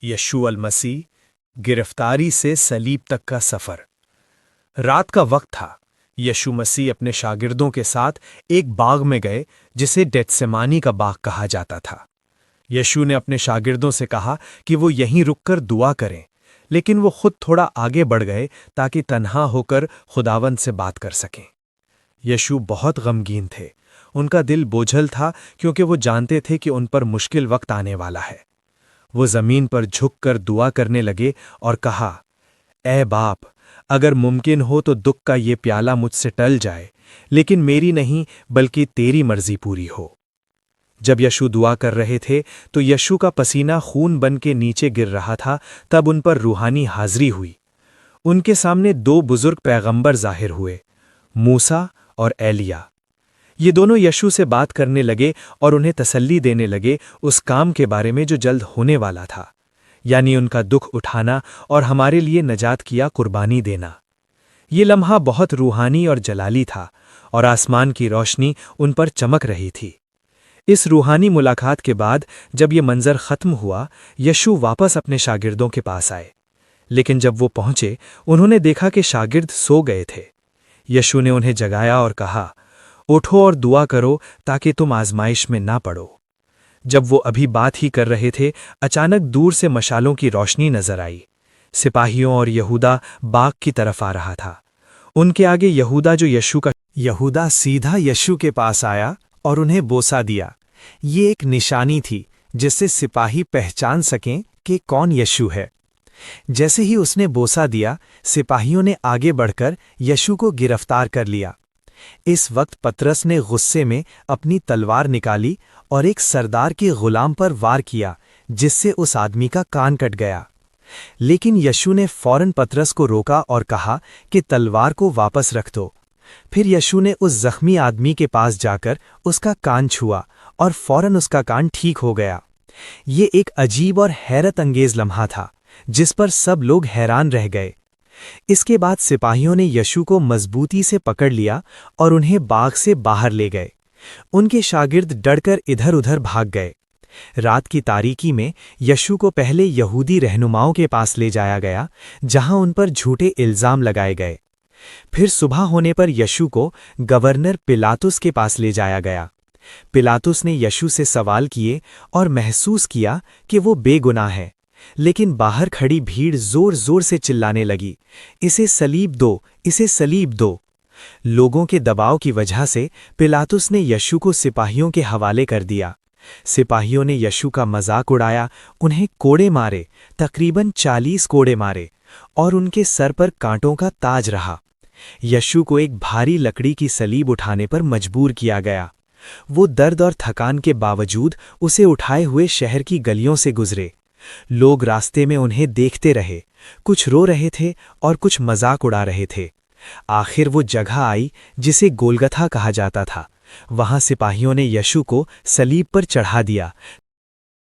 यशू अल मसीह, गिरफ्तारी से सलीब तक का सफर। रात का वक्त था। यशू मसीह अपने शागिर्दों के साथ एक बाग में गए जिसे गेत्सेमानी का बाग कहा जाता था। यशू ने अपने शागिर्दों से कहा कि वो यहीं रुककर दुआ करें, लेकिन वो खुद थोड़ा आगे बढ़ गए ताकि तन्हा होकर खुदावंद से बात कर सकें। यशू बहुत गमगीन थे। उनका दिल बोझल था क्योंकि वो जानते थे कि उन पर मुश्किल वक्त आने वाला है। वो जमीन पर झुककर दुआ करने लगे और कहा, ऐ बाप, अगर मुमकिन हो तो दुख का ये प्याला मुझसे टल जाए, लेकिन मेरी नहीं बल्कि तेरी मर्जी पूरी हो। जब यशू दुआ कर रहे थे तो यशू का पसीना खून बन के नीचे गिर रहा था। तब उन पर रूहानी हाजिरी हुई। उनके सामने दो बुजुर्ग पैगंबर जाहिर हुए, मूसा और एलिया। ये दोनों यशू से बात करने लगे और उन्हें तसल्ली देने लगे उस काम के बारे में जो जल्द होने वाला था, यानी उनका दुख उठाना और हमारे लिए नजात किया कुर्बानी देना। ये लम्हा बहुत रूहानी और जलाली था और आसमान की रोशनी उन पर चमक रही थी। इस रूहानी मुलाकात के बाद जब ये मंजर खत्म हुआ, यशू वापस अपने शागिर्दों के पास आए। लेकिन जब वो पहुंचे, उन्होंने देखा कि शागिर्द सो गए थे। यशू ने उन्हें जगाया और कहा, उठो और दुआ करो ताकि तुम आजमाइश में ना पड़ो। जब वो अभी बात ही कर रहे थे, अचानक दूर से मशालों की रोशनी नजर आई। सिपाहियों और यहूदा बाग की तरफ आ रहा था। उनके आगे यहूदा सीधा यशू के पास आया और उन्हें बोसा दिया। ये एक निशानी थी जिससे सिपाही पहचान सकें कि कौन यशू है। जैसे ही उसने बोसा दिया, सिपाहियों ने आगे बढ़कर यशू को गिरफ्तार कर लिया। इस वक्त पतरस ने गुस्से में अपनी तलवार निकाली और एक सरदार के गुलाम पर वार किया, जिससे उस आदमी का कान कट गया। लेकिन यशू ने फौरन पतरस को रोका और कहा कि तलवार को वापस रख दो। फिर यशू ने उस जख्मी आदमी के पास जाकर उसका कान छुआ और फौरन उसका कान ठीक हो गया। ये एक अजीब और हैरत अंगेज लम्हा था जिस पर सब लोग हैरान रह गए। इसके बाद सिपाहियों ने यशू को मजबूती से पकड़ लिया और उन्हें बाग से बाहर ले गए। उनके शागिर्द डरकर इधर उधर भाग गए। रात की तारीकी में यशू को पहले यहूदी रहनुमाओं के पास ले जाया गया, जहां उन पर झूठे इल्जाम लगाए गए। फिर सुबह होने पर यशू को गवर्नर पिलातुस के पास ले जाया गया। पिलातुस ने यशू से सवाल किए और महसूस किया कि वो बेगुनाह है, लेकिन बाहर खड़ी भीड़ जोर जोर से चिल्लाने लगी, इसे सलीब दो, इसे सलीब दो। लोगों के दबाव की वजह से पिलातुस ने यशू को सिपाहियों के हवाले कर दिया। सिपाहियों ने यशू का मजाक उड़ाया, उन्हें कोड़े मारे, तकरीबन 40 कोड़े मारे और उनके सर पर कांटों का ताज रहा। यशू को एक भारी लकड़ी की सलीब उठाने पर मजबूर किया गया। वो दर्द और थकान के बावजूद उसे उठाए हुए शहर की गलियों से गुजरे। लोग रास्ते में उन्हें देखते रहे, कुछ रो रहे थे और कुछ मजाक उड़ा रहे थे। आखिर वो जगह आई जिसे गोलगथा कहा जाता था। वहां सिपाहियों ने यशू को सलीब पर चढ़ा दिया